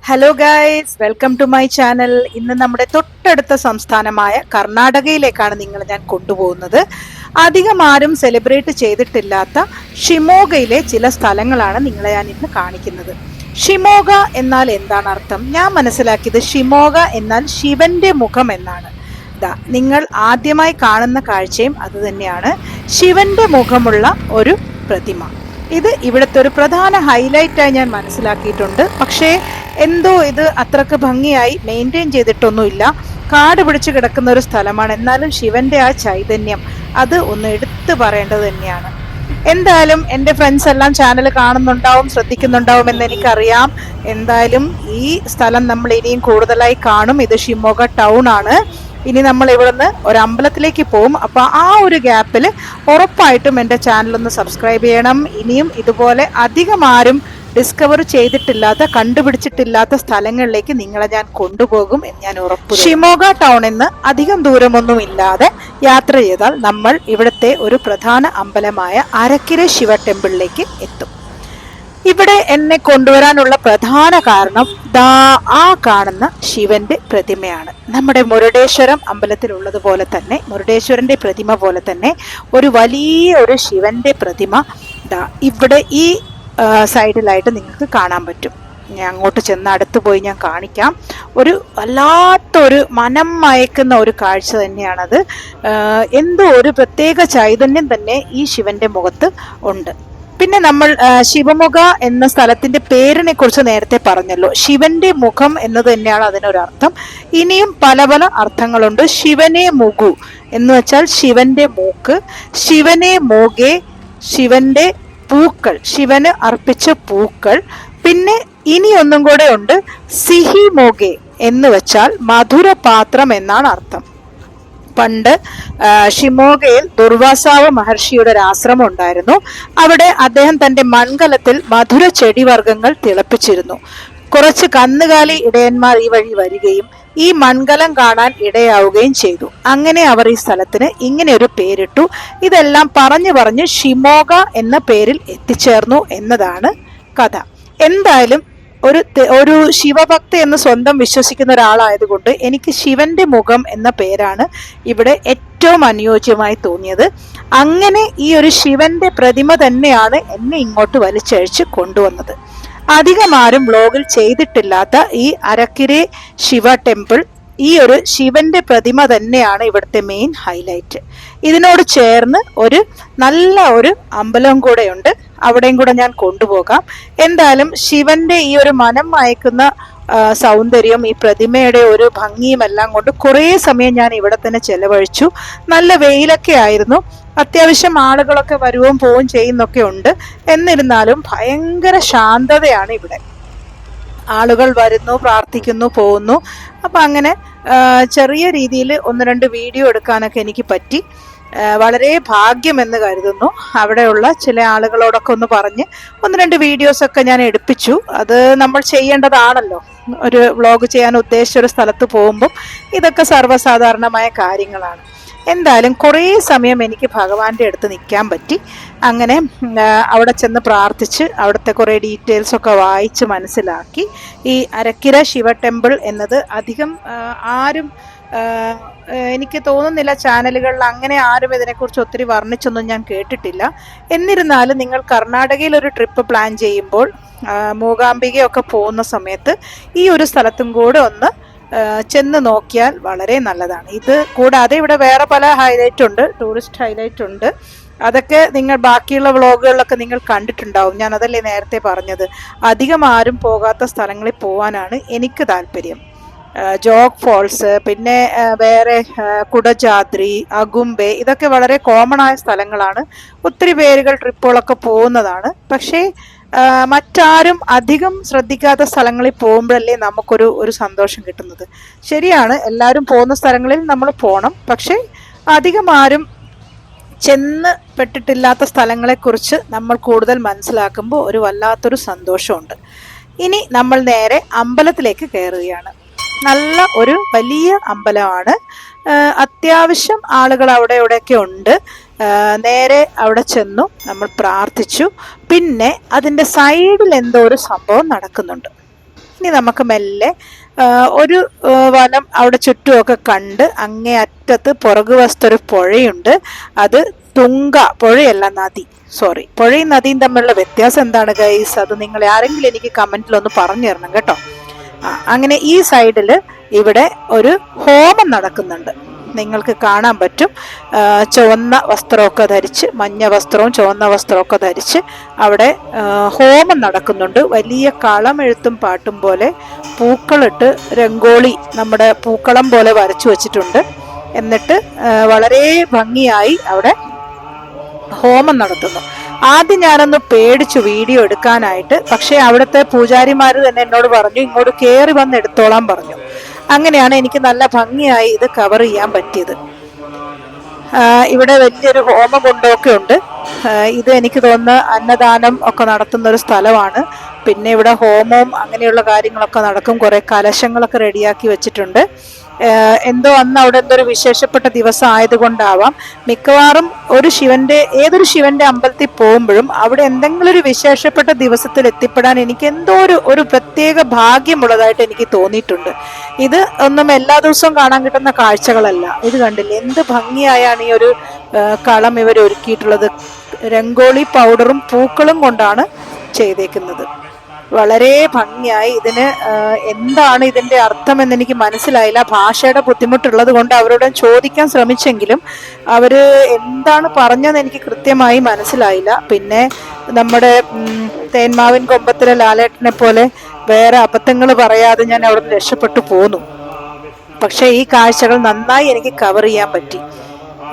Hello guys, welcome to my channel. ഇന്ന് നമ്മുടെ തൊട്ടടുത്ത സംസ്ഥാനമായ കർണാടകയിലേക്കാണ് ഞാൻ കൊണ്ടുപോകുന്നത്. അധികം ആരും സെലിബ്രേറ്റ് ചെയ്തിട്ടില്ലാത്ത ഷിമോഗയിലെ ചില സ്ഥലങ്ങളാണ് ഞാൻ ഇന്ന് കാണിക്കുന്നത്. ഷിമോഗ എന്നാൽ എന്താണ് അർത്ഥം? ഞാൻ മനസ്സിലാക്കിയത് ഷിമോഗ എന്നാൽ ശിവന്റെ മുഖം എന്നാണ്. നിങ്ങൾ ആദ്യമായി കാണുന്ന കാഴ്ചയും അത് തന്നെയാണ്, ശിവന്റെ മുഖമുള്ള ഒരു പ്രതിമ. ഇത് ഇവിടുത്തെ ഒരു പ്രധാന ഹൈലൈറ്റായി ഞാൻ മനസ്സിലാക്കിയിട്ടുണ്ട്. പക്ഷേ എന്തോ ഇത് അത്രക്ക് ഭംഗിയായി മെയിൻറ്റെയിൻ ചെയ്തിട്ടൊന്നുമില്ല. കാട് പിടിച്ച് കിടക്കുന്ന ഒരു സ്ഥലമാണ്. എന്നാലും ശിവന്റെ ആ ചൈതന്യം അത് ഒന്ന് എടുത്തു പറയേണ്ടത് തന്നെയാണ്. എന്തായാലും എൻ്റെ ഫ്രണ്ട്സ് എല്ലാം ചാനൽ കാണുന്നുണ്ടാവും, ശ്രദ്ധിക്കുന്നുണ്ടാവും എന്ന് എനിക്കറിയാം. എന്തായാലും ഈ സ്ഥലം നമ്മൾ ഇനിയും കൂടുതലായി കാണും. ഇത് ഷിമോഗ ടൗൺ ആണ്. ഇനി നമ്മൾ ഇവിടുന്ന് ഒരു അമ്പലത്തിലേക്ക് പോകും. അപ്പോൾ ആ ഒരു ഗ്യാപ്പിൽ ഉറപ്പായിട്ടും എൻ്റെ ചാനലൊന്ന് സബ്സ്ക്രൈബ് ചെയ്യണം. ഇനിയും ഇതുപോലെ അധികം ആരും ഡിസ്കവർ ചെയ്തിട്ടില്ലാത്ത, കണ്ടുപിടിച്ചിട്ടില്ലാത്ത സ്ഥലങ്ങളിലേക്ക് നിങ്ങളെ ഞാൻ കൊണ്ടുപോകും എന്ന് ഞാൻ ഉറപ്പ്. ഷിമോഗ ടൗണിൽ നിന്ന് അധികം ദൂരമൊന്നും ഇല്ലാതെ യാത്ര ചെയ്താൽ നമ്മൾ ഇവിടുത്തെ ഒരു പ്രധാന അമ്പലമായ അരക്കിര ശിവ ടെമ്പിളിലേക്ക് എത്തും. ഇവിടെ എന്നെ കൊണ്ടുവരാനുള്ള പ്രധാന കാരണം ആ കാണുന്ന ശിവന്റെ പ്രതിമയാണ്. നമ്മുടെ മുരുടേശ്വരം അമ്പലത്തിലുള്ളതുപോലെ തന്നെ, മുരുടേശ്വരന്റെ പ്രതിമ പോലെ തന്നെ ഒരു വലിയ ഒരു ശിവന്റെ പ്രതിമ ഇവിടെ ഈ സൈഡിലായിട്ട് നിങ്ങൾക്ക് കാണാൻ പറ്റും. ഞാൻ അങ്ങോട്ട് ചെന്ന് അടുത്ത് പോയി ഞാൻ കാണിക്കാം. ഒരു വല്ലാത്തൊരു മനം മയക്കുന്ന ഒരു കാഴ്ച തന്നെയാണത്. എന്തോ ഒരു പ്രത്യേക ചൈതന്യം തന്നെ ഈ ശിവന്റെ മുഖത്ത് ഉണ്ട്. പിന്നെ നമ്മൾ ശിവമുഖ എന്ന സ്ഥലത്തിന്റെ പേരിനെ കുറിച്ച് നേരത്തെ പറഞ്ഞല്ലോ. ശിവന്റെ മുഖം എന്നത് തന്നെയാണ് അതിനൊരർത്ഥം. ഇനിയും പല പല അർത്ഥങ്ങളുണ്ട്. ശിവനെ മുഖു എന്ന് വെച്ചാൽ ശിവന്റെ മൂക്ക്, ശിവനെ മോഗെ ശിവന്റെ പൂക്കൾ, ശിവന് അർപ്പിച്ച പൂക്കൾ. പിന്നെ ഇനി ഒന്നും കൂടെ ഉണ്ട്, സിഹി മോഗെ എന്ന് വെച്ചാൽ മധുരപാത്രം എന്നാണ് അർത്ഥം. പണ്ട് ഷിമോഗയിൽ ദുർവാസാവ് മഹർഷിയുടെ ഒരു ആശ്രമം ഉണ്ടായിരുന്നു. അവിടെ അദ്ദേഹം തന്റെ മൺകലത്തിൽ മധുര ചെടിവർഗ്ഗങ്ങൾ തിളപ്പിച്ചിരുന്നു. കുറച്ച് കന്നുകാലി ഇടയന്മാർ ഈ വഴി വരികയും ഈ മൺകലം കാണാൻ ഇടയാവുകയും ചെയ്തു. അങ്ങനെ അവർ ഈ സ്ഥലത്തിന് ഇങ്ങനെ ഒരു പേരിട്ടു. ഇതെല്ലാം പറഞ്ഞു പറഞ്ഞ് ഷിമോഗ എന്ന പേരിൽ എത്തിച്ചേർന്നു എന്നതാണ് കഥ. എന്തായാലും ഒരു ശിവഭക്ത എന്ന് സ്വന്തം വിശ്വസിക്കുന്ന ഒരാളായതുകൊണ്ട് എനിക്ക് ശിവന്റെ മുഖം എന്ന പേരാണ് ഇവിടെ ഏറ്റവും അനുയോജ്യമായി തോന്നിയത്. അങ്ങനെ ഈ ഒരു ശിവന്റെ പ്രതിമ തന്നെയാണ് എന്നെ ഇങ്ങോട്ട് വലിച്ചഴിച്ച് കൊണ്ടുവന്നത്. അധികം ആരും വ്ലോഗിൽ ചെയ്തിട്ടില്ലാത്ത ഈ അരക്കിരെ ശിവ ടെമ്പിൾ, ഈ ഒരു ശിവന്റെ പ്രതിമ തന്നെയാണ് ഇവിടുത്തെ മെയിൻ ഹൈലൈറ്റ്. ഇതിനോട് ചേർന്ന് ഒരു നല്ല ഒരു അമ്പലം കൂടെ ഉണ്ട്. അവിടെയും കൂടെ ഞാൻ കൊണ്ടുപോകാം. എന്തായാലും ശിവന്റെ ഈ ഒരു മനം മയക്കുന്ന സൗന്ദര്യം, ഈ പ്രതിമയുടെ ഒരു ഭംഗിയും എല്ലാം കൊണ്ട് കുറേ സമയം ഞാൻ ഇവിടെ തന്നെ ചെലവഴിച്ചു. നല്ല വെയിലൊക്കെ ആയിരുന്നു. അത്യാവശ്യം ആളുകളൊക്കെ വരുവും പോവും ചെയ്യുന്നൊക്കെ ഉണ്ട്. എന്നിരുന്നാലും ഭയങ്കര ശാന്തതയാണ് ഇവിടെ. ആളുകൾ വരുന്നു, പ്രാർത്ഥിക്കുന്നു, പോകുന്നു. അപ്പം അങ്ങനെ ചെറിയ രീതിയിൽ ഒന്ന് രണ്ട് വീഡിയോ എടുക്കാനൊക്കെ എനിക്ക് പറ്റി. വളരെ ഭാഗ്യമെന്ന് കരുതുന്നു. അവിടെയുള്ള ചില ആളുകളോടൊക്കെ ഒന്ന് പറഞ്ഞ് ഒന്ന് രണ്ട് വീഡിയോസൊക്കെ ഞാൻ എടുപ്പിച്ചു. അത് നമ്മൾ ചെയ്യേണ്ടതാണല്ലോ. ഒരു വ്ളോഗ് ചെയ്യാൻ ഉദ്ദേശിച്ച ഒരു സ്ഥലത്ത് പോകുമ്പം ഇതൊക്കെ സർവ്വസാധാരണമായ കാര്യങ്ങളാണ്. എന്തായാലും കുറേ സമയം എനിക്ക് ഭഗവാന്റെ അടുത്ത് നിൽക്കാൻ പറ്റി. അങ്ങനെ അവിടെ ചെന്ന് പ്രാർത്ഥിച്ച് അവിടുത്തെ കുറേ ഡീറ്റെയിൽസ് ഒക്കെ വായിച്ച് മനസ്സിലാക്കി. ഈ അരക്കിര ശിവ ടെമ്പിൾ എന്നത് അധികം ആരും, എനിക്ക് തോന്നുന്നില്ല ചാനലുകളിൽ അങ്ങനെ ആരും ഇതിനെക്കുറിച്ച് ഒത്തിരി വർണ്ണിച്ചൊന്നും ഞാൻ കേട്ടിട്ടില്ല. എന്നിരുന്നാലും നിങ്ങൾ കർണാടകയിൽ ഒരു ട്രിപ്പ് പ്ലാൻ ചെയ്യുമ്പോൾ മൂകാംബികയൊക്കെ പോകുന്ന സമയത്ത് ഈ ഒരു സ്ഥലത്തും കൂടെ ഒന്ന് ചെന്ന് നോക്കിയാൽ വളരെ നല്ലതാണ്. ഇത് കൂടാതെ ഇവിടെ വേറെ പല ഹൈലൈറ്റ് ഉണ്ട്, ടൂറിസ്റ്റ് ഹൈലൈറ്റ് ഉണ്ട്. അതൊക്കെ നിങ്ങൾ ബാക്കിയുള്ള വ്ളോഗുകളിലൊക്കെ നിങ്ങൾ കണ്ടിട്ടുണ്ടാവും. ഞാൻ അതല്ലേ നേരത്തെ പറഞ്ഞത്. അധികം ആരും പോകാത്ത സ്ഥലങ്ങളിൽ പോകാനാണ് എനിക്ക് താല്പര്യം. ജോഗ് ഫോൾസ്, പിന്നെ വേറെ കുടജാദ്രി, അഗുംബെ, ഇതൊക്കെ വളരെ കോമൺ ആയ സ്ഥലങ്ങളാണ്. ഒത്തിരി പേരുകൾ ട്രിപ്പുകളൊക്കെ പോകുന്നതാണ്. പക്ഷേ മറ്റാരും അധികം ശ്രദ്ധിക്കാത്ത സ്ഥലങ്ങളിൽ പോകുമ്പോഴല്ലേ നമുക്കൊരു സന്തോഷം കിട്ടുന്നത്. ശരിയാണ്, എല്ലാവരും പോകുന്ന സ്ഥലങ്ങളിൽ നമ്മൾ പോകണം. പക്ഷേ അധികം ആരും ചെന്ന് പെട്ടിട്ടില്ലാത്ത സ്ഥലങ്ങളെക്കുറിച്ച് നമ്മൾ കൂടുതൽ മനസ്സിലാക്കുമ്പോൾ ഒരു വല്ലാത്തൊരു സന്തോഷമുണ്ട്. ഇനി നമ്മൾ നേരെ അമ്പലത്തിലേക്ക് കയറുകയാണ്. നല്ല ഒരു വലിയ അമ്പലമാണ്. അത്യാവശ്യം ആളുകൾ അവിടെ ഇവിടെയൊക്കെ ഉണ്ട്. നേരെ അവിടെ ചെന്നു, നമ്മൾ പ്രാർത്ഥിച്ചു. പിന്നെ അതിൻ്റെ സൈഡിൽ എന്തോ ഒരു സംഭവം നടക്കുന്നുണ്ട്. ഇനി നമുക്ക് മെല്ലെ ഒരു വനം അവിടെ ചുറ്റുമൊക്കെ കണ്ട് അങ്ങേ അറ്റത്ത് പുറകുവശത്തൊരു പുഴയുണ്ട്. അത് തുങ്ക പുഴയല്ല, നദി. സോറി, പുഴയും നദിയും തമ്മിലുള്ള വ്യത്യാസം എന്താണ് ഗൈസ്? അത് നിങ്ങൾ ആരെങ്കിലും എനിക്ക് കമന്റിൽ ഒന്ന് പറഞ്ഞു തരണം കേട്ടോ. അങ്ങനെ ഈ സൈഡിൽ ഇവിടെ ഒരു ഹോമം നടക്കുന്നുണ്ട്. നിങ്ങൾക്ക് കാണാൻ പറ്റും. ചുവന്ന വസ്ത്രമൊക്കെ ധരിച്ച്, മഞ്ഞ വസ്ത്രവും ചുവന്ന വസ്ത്രമൊക്കെ ധരിച്ച് അവിടെ ഹോമം നടക്കുന്നുണ്ട്. വലിയ കളമെഴുത്തും പാട്ടും പോലെ പൂക്കളിട്ട് രംഗോളി, നമ്മുടെ പൂക്കളം പോലെ വരച്ചു വച്ചിട്ടുണ്ട്. എന്നിട്ട് വളരെ ഭംഗിയായി അവിടെ ഹോമം നടത്തുന്നു. ആദ്യം ഞാനൊന്ന് പേടിച്ചു വീഡിയോ എടുക്കാനായിട്ട്. പക്ഷെ അവിടുത്തെ പൂജാരിമാർ തന്നെ എന്നോട് പറഞ്ഞു ഇങ്ങോട്ട് കയറി വന്ന് എടുത്തോളാൻ പറഞ്ഞു. അങ്ങനെയാണ് എനിക്ക് നല്ല ഭംഗിയായി ഇത് കവർ ചെയ്യാൻ പറ്റിയത്. ഇവിടെ വലിയൊരു ഹോമകുണ്ടമൊക്കെ ഉണ്ട്. ഇത് എനിക്ക് തോന്നുന്ന അന്നദാനം ഒക്കെ നടത്തുന്ന ഒരു സ്ഥലമാണ്. പിന്നെ ഇവിടെ ഹോമവും അങ്ങനെയുള്ള കാര്യങ്ങളൊക്കെ നടക്കും. കുറെ കലശങ്ങളൊക്കെ റെഡിയാക്കി വെച്ചിട്ടുണ്ട്. എന്തോ അന്ന് അവിടെ എന്തോ ഒരു വിശേഷപ്പെട്ട ദിവസം ആയതുകൊണ്ടാവാം മിക്കവാറും ഏതൊരു ശിവന്റെ അമ്പലത്തിൽ പോകുമ്പോഴും അവിടെ എന്തെങ്കിലും ഒരു വിശേഷപ്പെട്ട ദിവസത്തിൽ എത്തിപ്പെടാൻ എനിക്ക് എന്തോ ഒരു പ്രത്യേക ഭാഗ്യമുള്ളതായിട്ട് എനിക്ക് തോന്നിയിട്ടുണ്ട്. ഇത് ഒന്നും എല്ലാ ദിവസവും കാണാൻ കിട്ടുന്ന കാഴ്ചകളല്ല. ഇത് കണ്ടില്ലേ എന്ത് ഭംഗിയായാണ് ഈ ഒരു കളം ഇവർ ഒരുക്കിയിട്ടുള്ളത്. രംഗോളി പൗഡറും പൂക്കളും കൊണ്ടാണ് ചെയ്തേക്കുന്നത്. വളരെ ഭംഗിയായി. ഇതിന് എന്താണ് ഇതിന്റെ അർത്ഥം എന്ന് എനിക്ക് മനസ്സിലായില്ല. ഭാഷയുടെ ബുദ്ധിമുട്ടുള്ളത് കൊണ്ട് അവരോട് ചോദിക്കാൻ ശ്രമിച്ചെങ്കിലും അവര് എന്താണ് പറഞ്ഞതെന്ന് എനിക്ക് കൃത്യമായി മനസ്സിലായില്ല. പിന്നെ നമ്മുടെ തേന്മാവിൻ കൊമ്പത്തിലെ ലാലേട്ടനെ പോലെ വേറെ അബദ്ധങ്ങൾ പറയാതെ ഞാൻ അവിടെ നിന്ന് രക്ഷപ്പെട്ടു പോന്നു. പക്ഷെ ഈ കാഴ്ചകൾ നന്നായി എനിക്ക് കവർ ചെയ്യാൻ പറ്റി.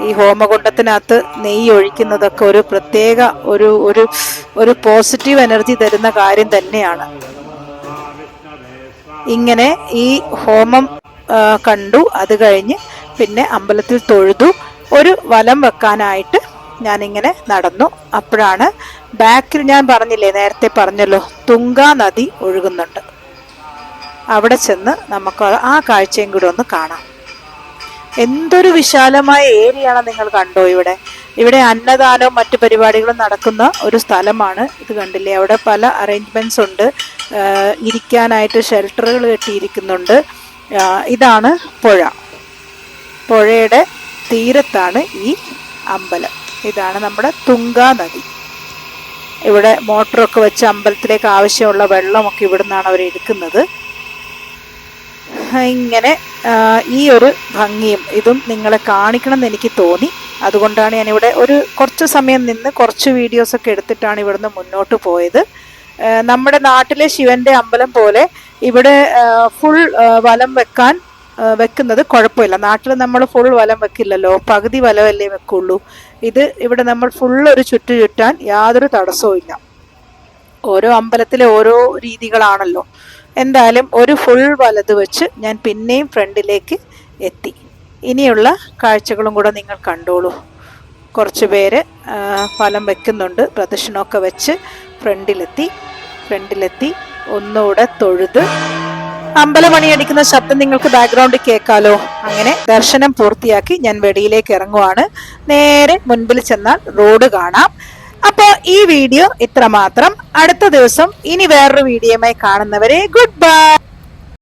ഈ ഹോമകുണ്ടത്തിനകത്ത് നെയ്യ് ഒഴിക്കുന്നതൊക്കെ ഒരു പ്രത്യേക ഒരു പോസിറ്റീവ് എനർജി തരുന്ന കാര്യം തന്നെയാണ്. ഇങ്ങനെ ഈ ഹോമം കണ്ടു. അത് കഴിഞ്ഞ് പിന്നെ അമ്പലത്തിൽ തൊഴുതു. ഒരു വലം വെക്കാനായിട്ട് ഞാനിങ്ങനെ നടന്നു. അപ്പോഴാണ് ബാക്കിൽ ഞാൻ പറഞ്ഞില്ലേ, നേരത്തെ പറഞ്ഞല്ലോ, തുങ്കാ നദി ഒഴുകുന്നുണ്ട്. അവിടെ ചെന്ന് നമുക്ക് ആ കാഴ്ചയും കൂടെ ഒന്ന് കാണാം. എന്തൊരു വിശാലമായ ഏരിയയാണ്, നിങ്ങൾ കണ്ടോ? ഇവിടെ അന്നദാനവും മറ്റു പരിപാടികളും നടക്കുന്ന ഒരു സ്ഥലമാണ്. ഇത് കണ്ടില്ലേ, അവിടെ പല അറേഞ്ച്മെന്റ്സ് ഉണ്ട്. ഇരിക്കാനായിട്ട് ഷെൽട്ടറുകൾ കെട്ടിയിരിക്കുന്നുണ്ട്. ഇതാണ് പുഴ. പുഴയുടെ തീരത്താണ് ഈ അമ്പലം. ഇതാണ് നമ്മുടെ തുങ്കാ നദി. ഇവിടെ മോട്ടറൊക്കെ വെച്ച് അമ്പലത്തിലേക്ക് ആവശ്യമുള്ള വെള്ളമൊക്കെ ഇവിടെ നിന്നാണ് അവർ എടുക്കുന്നത്. ഇങ്ങനെ ഈ ഒരു ഭംഗിയും ഇതും നിങ്ങളെ കാണിക്കണം എന്ന് എനിക്ക് തോന്നി. അതുകൊണ്ടാണ് ഞാനിവിടെ കുറച്ച് സമയം നിന്ന് കുറച്ച് വീഡിയോസൊക്കെ എടുത്തിട്ടാണ് ഇവിടുന്ന് മുന്നോട്ട് പോയത്. നമ്മുടെ നാട്ടിലെ ശിവന്റെ അമ്പലം പോലെ ഇവിടെ ഫുൾ വലം വെക്കുന്നത് കുഴപ്പമില്ല. നാട്ടിൽ നമ്മൾ ഫുൾ വലം വെക്കില്ലല്ലോ, പകുതി വലമല്ലേ വെക്കുള്ളൂ. ഇവിടെ നമ്മൾ ഫുൾ ഒരു ചുറ്റാൻ യാതൊരു തടസ്സവും ഇല്ല. ഓരോ അമ്പലത്തിലെ ഓരോ രീതികളാണല്ലോ. എന്തായാലും ഒരു ഫുൾ വലത് വെച്ച് ഞാൻ പിന്നെയും ഫ്രണ്ടിലേക്ക് എത്തി. ഇനിയുള്ള കാഴ്ചകളും കൂടെ നിങ്ങൾ കണ്ടോളൂ. കുറച്ച് പേര് ഫലം വെക്കുന്നുണ്ട്. പ്രദക്ഷിണമൊക്കെ വെച്ച് ഫ്രണ്ടിലെത്തി ഒന്നുകൂടെ തൊഴുത് അമ്പലമണി അടിക്കുന്ന ശബ്ദം നിങ്ങൾക്ക് ബാക്ക്ഗ്രൗണ്ടിൽ കേൾക്കാലോ. അങ്ങനെ ദർശനം പൂർത്തിയാക്കി ഞാൻ വെളിയിലേക്ക് ഇറങ്ങുവാണ്. നേരെ മുൻപിൽ ചെന്നാൽ റോഡ് കാണാം. അപ്പോൾ ഈ വീഡിയോ ഇത്രമാത്രം. അടുത്ത ദിവസം ഇനി വേറൊരു വീഡിയോയുമായി കാണുന്നവരെ ഗുഡ് ബൈ.